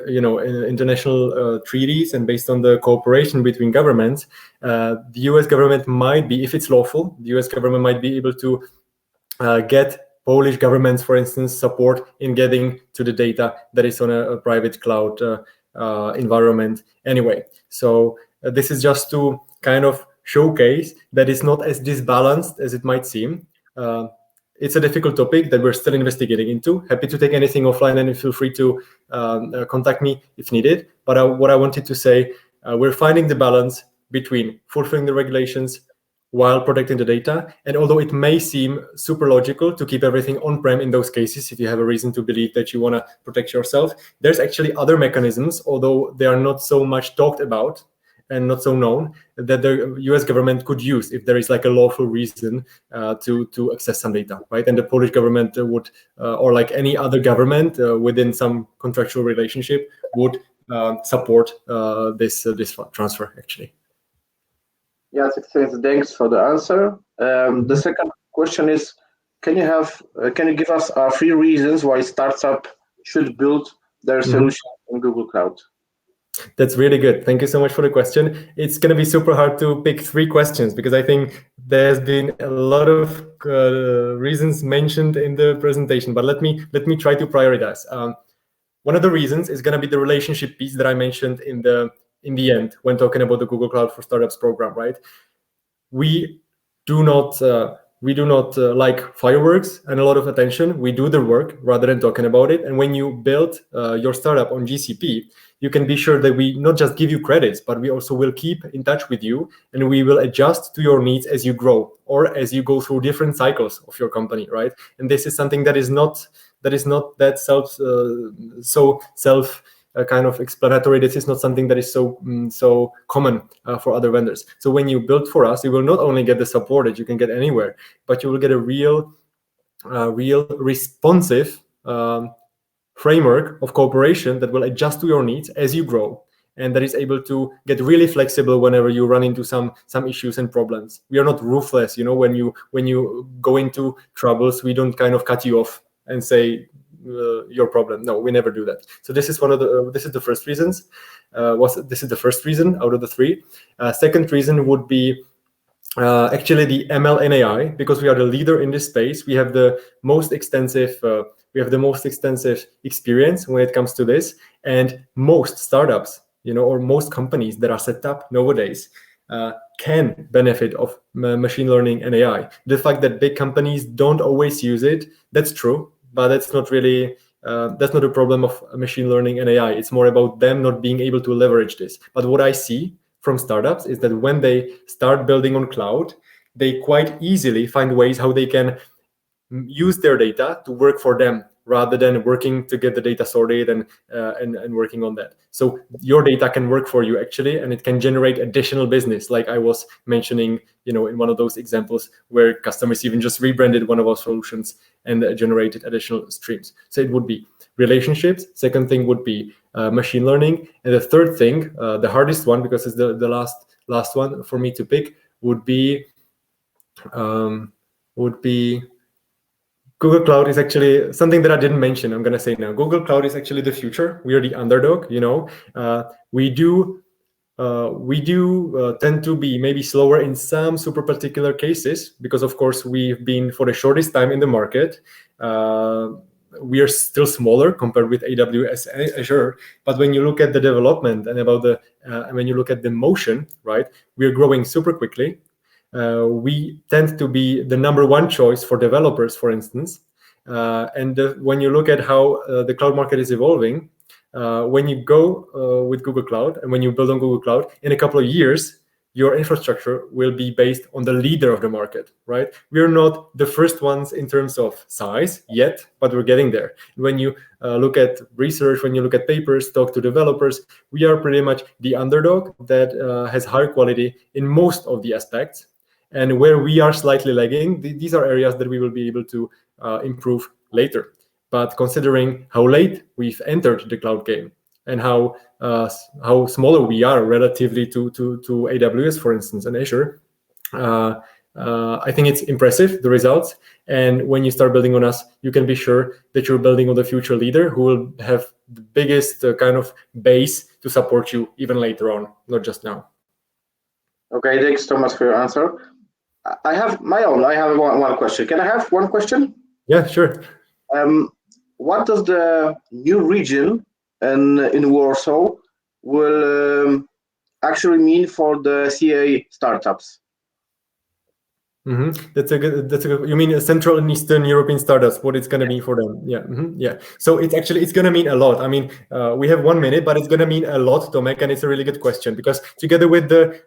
international treaties and based on the cooperation between governments, the U.S. government might be, if it's lawful, the U.S. government might be able to get Polish governments, for instance, support in getting to the data that is on a private cloud environment anyway. So this is just to kind of showcase that it's not as disbalanced as it might seem. It's a difficult topic that we're still investigating into. Happy to take anything offline, and feel free to contact me if needed. But what I wanted to say, we're finding the balance between fulfilling the regulations while protecting the data. And although it may seem super logical to keep everything on-prem in those cases, if you have a reason to believe that you want to protect yourself, there's actually other mechanisms, although they are not so much talked about and not so known, that the US government could use if there is like a lawful reason to access some data, right? And the Polish government would, or like any other government within some contractual relationship, would support this transfer, actually. Yeah, thanks for the answer. The second question is, can you give us 3 reasons why startup should build their solution in Google Cloud? That's really good. Thank you so much for the question. It's going to be super hard to pick 3 questions because I think there's been a lot of reasons mentioned in the presentation, but let me try to prioritize. One of the reasons is going to be the relationship piece that I mentioned in the end when talking about the Google Cloud for Startups program, right? We do not like fireworks and a lot of attention. We do the work rather than talking about it. And when you build your startup on GCP, you can be sure that we not just give you credits, but we also will keep in touch with you, and we will adjust to your needs as you grow or as you go through different cycles of your company, right? And this is something that is not that self kind of explanatory. This is not something that is so common for other vendors. So when you build for us, you will not only get the support that you can get anywhere, but you will get a real responsive framework of cooperation that will adjust to your needs as you grow, and that is able to get really flexible whenever you run into some issues and problems. We are not ruthless, when you go into troubles, we don't kind of cut you off and say your problem. No, we never do that. So this is the first reasons. This is the first reason out of the 3. Second reason would be actually the ML and AI, because we are the leader in this space. We have the most extensive experience when it comes to this, and most startups or most companies that are set up nowadays can benefit of machine learning and AI. The fact that big companies don't always use it, that's true, but that's not really that's not a problem of machine learning and AI. It's more about them not being able to leverage this. But what I see from startups is that when they start building on cloud, they quite easily find ways how they can use their data to work for them rather than working to get the data sorted and working on that. So your data can work for you actually, and it can generate additional business, like I was mentioning, in one of those examples where customers even just rebranded one of our solutions and generated additional streams. So it would be relationships. Second thing would be machine learning, and the third thing, the hardest one because it's the last one for me to pick, would be Google Cloud is actually something that I didn't mention. I'm going to say now. Google Cloud is actually the future. We are the underdog. We do tend to be maybe slower in some super particular cases because, of course, we've been for the shortest time in the market. We are still smaller compared with AWS and Azure. But when you look at the development and when you look at the motion, right, we are growing super quickly. We tend to be the number one choice for developers, for instance. When you look at how the cloud market is evolving, when you go with Google Cloud and when you build on Google Cloud, in a couple of years, your infrastructure will be based on the leader of the market, right? We're not the first ones in terms of size yet, but we're getting there. When you look at research, when you look at papers, talk to developers, we are pretty much the underdog that has higher quality in most of the aspects. And where we are slightly lagging, these are areas that we will be able to improve later. But considering how late we've entered the cloud game and how smaller we are relatively to AWS, for instance, and Azure, I think it's impressive, the results. And when you start building on us, you can be sure that you're building on the future leader who will have the biggest kind of base to support you even later on, not just now. Okay, thanks, Thomas, for your answer. I have my own. I have one question. Can I have one question? Yeah, sure. What does the new region in Warsaw will actually mean for the CA startups? Mm-hmm. That's a good. You mean Central and Eastern European startups? What it's going to mean for them? Yeah, yeah. So it's going to mean a lot. I mean, we have 1 minute, but it's going to mean a lot, Tomek, and it's a really good question because together with the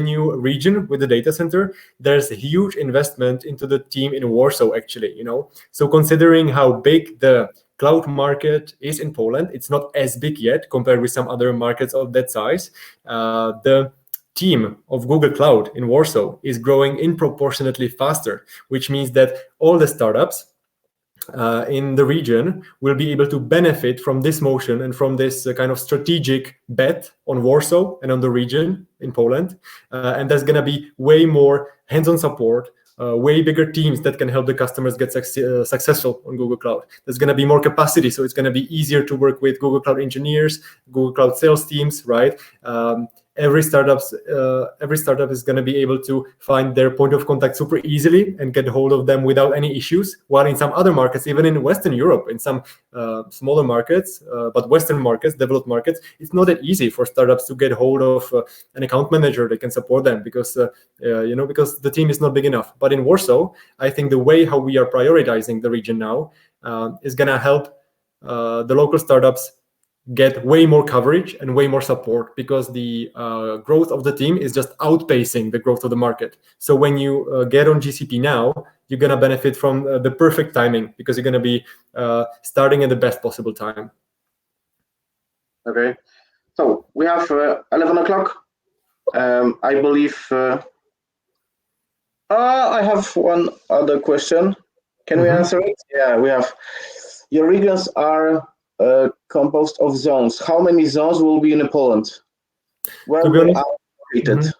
new region, with the data center, there's a huge investment into the team in Warsaw. Actually, so considering how big the cloud market is in Poland, it's not as big yet compared with some other markets of that size. The team of Google Cloud in Warsaw is growing disproportionately faster, which means that all the startups in the region will be able to benefit from this motion and from this kind of strategic bet on Warsaw and on the region in Poland. And there's going to be way more hands-on support, way bigger teams that can help the customers get successful on Google Cloud. There's going to be more capacity, so it's going to be easier to work with Google Cloud engineers, Google Cloud sales teams, right? Every startup is going to be able to find their point of contact super easily and get hold of them without any issues. While in some other markets, even in Western Europe, in some smaller markets, but Western markets, developed markets, it's not that easy for startups to get hold of an account manager that can support them because the team is not big enough. But in Warsaw, I think the way how we are prioritizing the region now is going to help the local startups get way more coverage and way more support because the growth of the team is just outpacing the growth of the market. So when you get on GCP now, you're going to benefit from the perfect timing because you're going to be starting at the best possible time. Okay. So we have 11 o'clock. I believe I have one other question. Can we answer it? Yeah, we have. Your regions are composed of zones. How many zones will be in Poland? Where to be honest, located?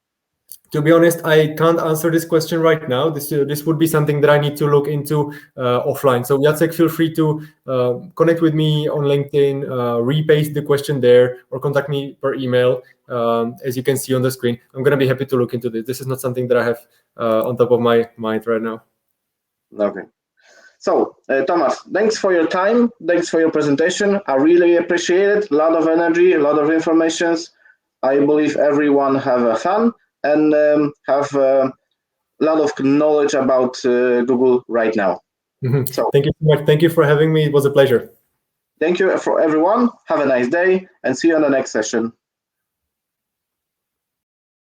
To be honest, I can't answer this question right now. This would be something that I need to look into offline. So Jacek, feel free to connect with me on LinkedIn, repaste the question there, or contact me per email. As you can see on the screen, I'm going to be happy to look into this. This is not something that I have on top of my mind right now. Okay. So, Tomas, thanks for your time. Thanks for your presentation. I really appreciate it. A lot of energy, a lot of informations. I believe everyone have fun and have a lot of knowledge about Google right now. So, thank you so much. Thank you for having me. It was a pleasure. Thank you for everyone. Have a nice day and see you on the next session.